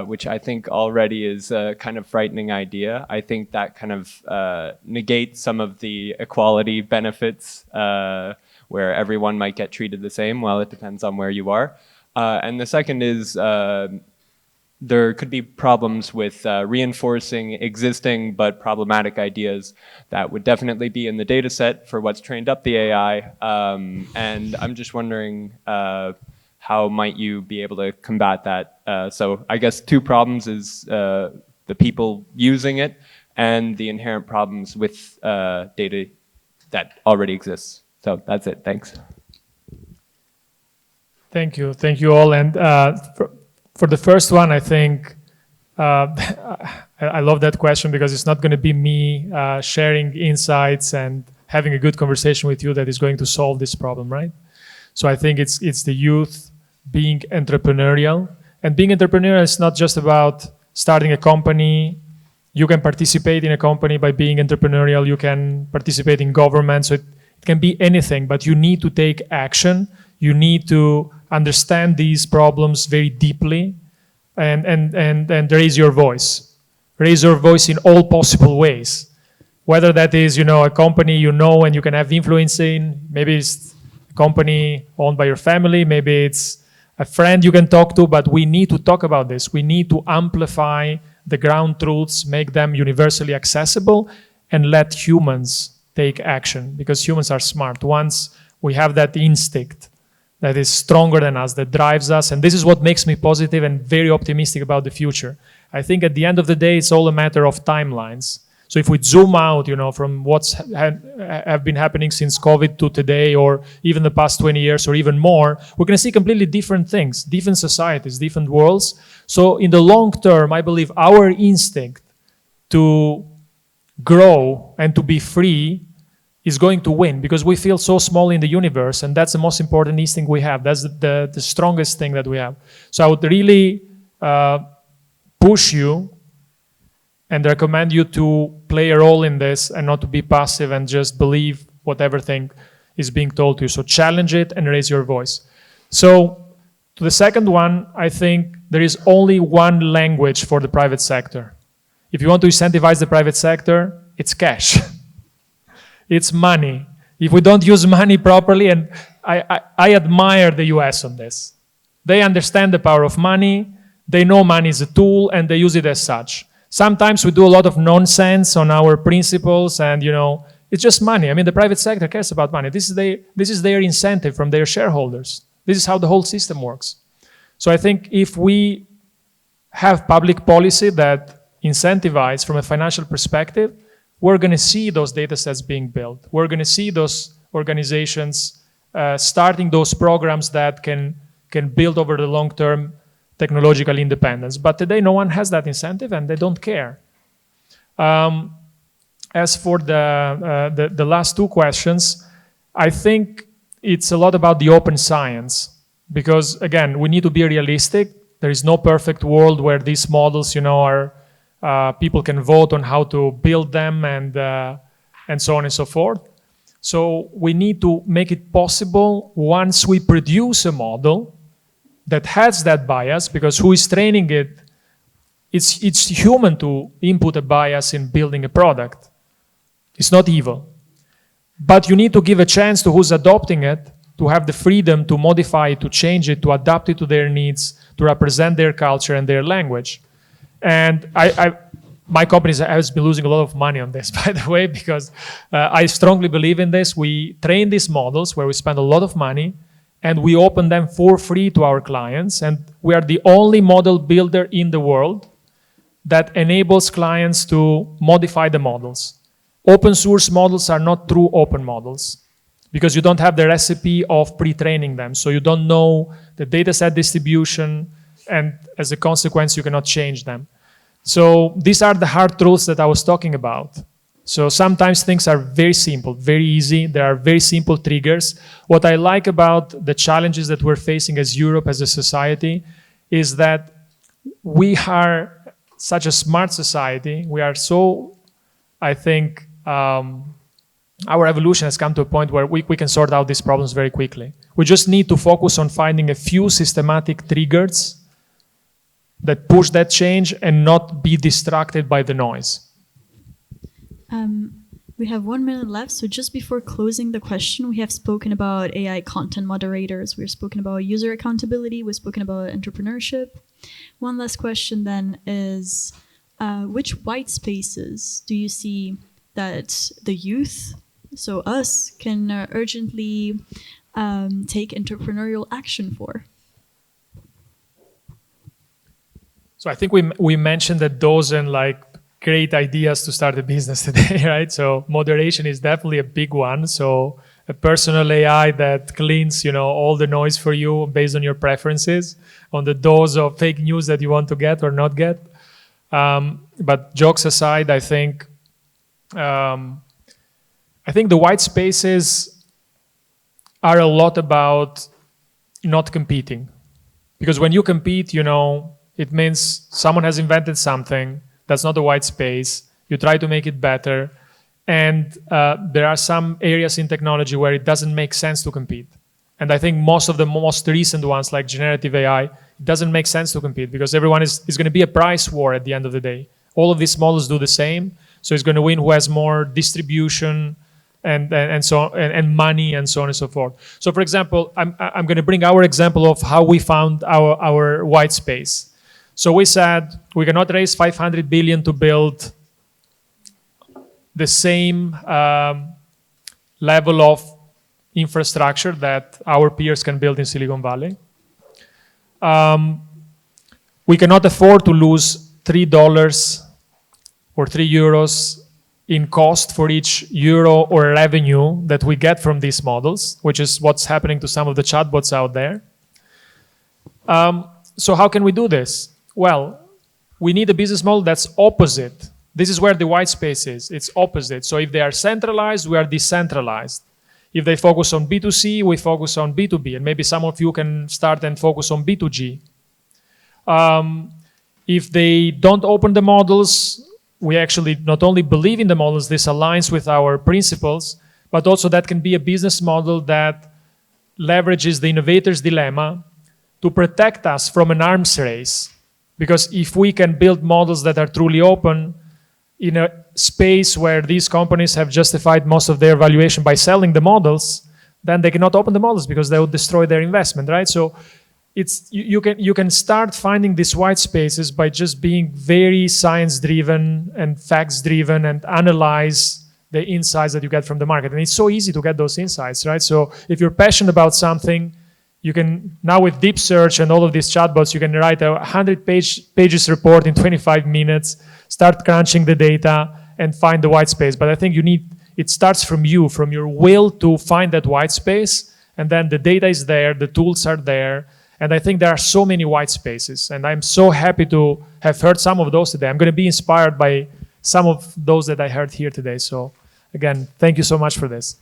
which I think already is a kind of frightening idea. I think that kind of negates some of the equality benefits where everyone might get treated the same. Well, it depends on where you are. And the second is there could be problems with reinforcing existing but problematic ideas that would definitely be in the data set for what's trained up the AI. And I'm just wondering how might you be able to combat that? So I guess two problems is the people using it and the inherent problems with data that already exists. So that's it, thanks. Thank you all. And for the first one, I think I love that question because it's not going to be me sharing insights and having a good conversation with you that is going to solve this problem, right? So I think it's the youth being entrepreneurial. And being entrepreneurial is not just about starting a company. You can participate in a company by being entrepreneurial. You can participate in government. So it can be anything, but you need to take action. You need to understand these problems very deeply and raise your voice. Raise your voice in all possible ways. Whether that is, a company and you can have influence in, maybe it's a company owned by your family, maybe it's a friend you can talk to, but we need to talk about this. We need to amplify the ground truths, make them universally accessible, and let humans take action, because humans are smart. Once we have that instinct that is stronger than us, that drives us, and this is what makes me positive and very optimistic about the future. I think at the end of the day, it's all a matter of timelines. So if we zoom out, from what's have been happening since COVID to today, or even the past 20 years, or even more, we're going to see completely different things, different societies, different worlds. So in the long term, I believe our instinct to grow and to be free is going to win, because we feel so small in the universe, and that's the most important instinct we have. That's the strongest thing that we have. So I would really push you and recommend you to play a role in this and not to be passive and just believe whatever thing is being told to you. So challenge it and raise your voice. So to the second one, I think there is only one language for the private sector. If you want to incentivize the private sector, it's cash. It's money. If we don't use money properly, and I admire the US on this. They understand the power of money, they know money is a tool, and they use it as such. Sometimes we do a lot of nonsense on our principles, and it's just money. I mean, the private sector cares about money. This is their incentive from their shareholders. This is how the whole system works. So I think if we have public policy that incentivize from a financial perspective, we're going to see those data sets being built. We're going to see those organizations starting those programs that can build over the long term technological independence. But today, no one has that incentive, and they don't care. And as for the last two questions, I think it's a lot about the open science. Because again, we need to be realistic. There is no perfect world where these models, are people can vote on how to build them and so on and so forth. So we need to make it possible once we produce a model that has that bias, because who is training it? It's human to input a bias in building a product. It's not evil. But you need to give a chance to who's adopting it to have the freedom to modify it, to change it, to adapt it to their needs, to represent their culture and their language. And my company has been losing a lot of money on this, by the way, because I strongly believe in this. We train these models where we spend a lot of money, and we open them for free to our clients. And we are the only model builder in the world that enables clients to modify the models. Open source models are not true open models, because you don't have the recipe of pre-training them. So you don't know the dataset distribution, and as a consequence, you cannot change them. So these are the hard truths that I was talking about. So sometimes things are very simple, very easy. There are very simple triggers. What I like about the challenges that we're facing as Europe, as a society, is that we are such a smart society. We are so, I think, our evolution has come to a point where we can sort out these problems very quickly. We just need to focus on finding a few systematic triggers that push that change and not be distracted by the noise. We have 1 minute left, so just before closing the question, we have spoken about AI content moderators, we've spoken about user accountability, we've spoken about entrepreneurship. One last question then is, which white spaces do you see that the youth, so us, can urgently take entrepreneurial action for? So I think we mentioned a dozen great ideas to start a business today, right? So moderation is definitely a big one. So a personal AI that cleans, all the noise for you based on your preferences, on the dose of fake news that you want to get or not get. But jokes aside, I think the white spaces are a lot about not competing. Because when you compete, it means someone has invented something that's not a white space. You try to make it better. And there are some areas in technology where it doesn't make sense to compete. And I think most of the most recent ones, like generative AI, it doesn't make sense to compete because everyone is going to be a price war at the end of the day. All of these models do the same. So it's going to win who has more distribution and so on, and money and so on and so forth. So for example, I'm going to bring our example of how we found our white space. So we said we cannot raise 500 billion to build the same level of infrastructure that our peers can build in Silicon Valley. We cannot afford to lose $3 or €3 in cost for each euro or revenue that we get from these models, which is what's happening to some of the chatbots out there. So how can we do this? Well, we need a business model that's opposite. This is where the white space is. It's opposite. So if they are centralized, we are decentralized. If they focus on B2C, we focus on B2B. And maybe some of you can start and focus on B2G. If they don't open the models, we actually not only believe in the models, this aligns with our principles, but also that can be a business model that leverages the innovator's dilemma to protect us from an arms race. Because if we can build models that are truly open in a space where these companies have justified most of their valuation by selling the models, then they cannot open the models because they will destroy their investment, right? So you can start finding these white spaces by just being very science-driven and facts-driven and analyze the insights that you get from the market. And it's so easy to get those insights, right? So if you're passionate about something, you can, now with deep search and all of these chatbots, you can write a 100-pages report in 25 minutes, start crunching the data, and find the white space. But I think it starts from you, from your will to find that white space, and then the data is there, the tools are there, and I think there are so many white spaces, and I'm so happy to have heard some of those today. I'm going to be inspired by some of those that I heard here today. So again, thank you so much for this.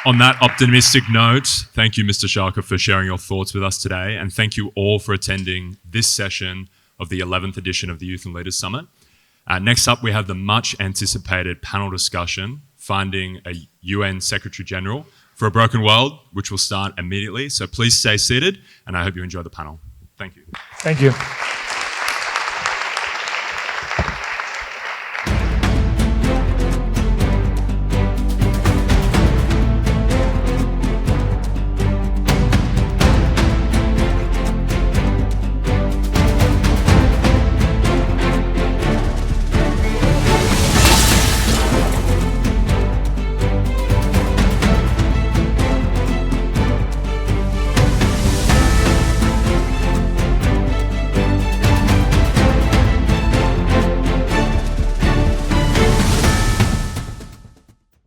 On that optimistic note, thank you, Mr. Scharka, for sharing your thoughts with us today. And thank you all for attending this session of the 11th edition of the Youth and Leaders Summit. Next up, we have the much anticipated panel discussion, Finding a UN Secretary General for a Broken World, which will start immediately. So please stay seated, and I hope you enjoy the panel. Thank you. Thank you.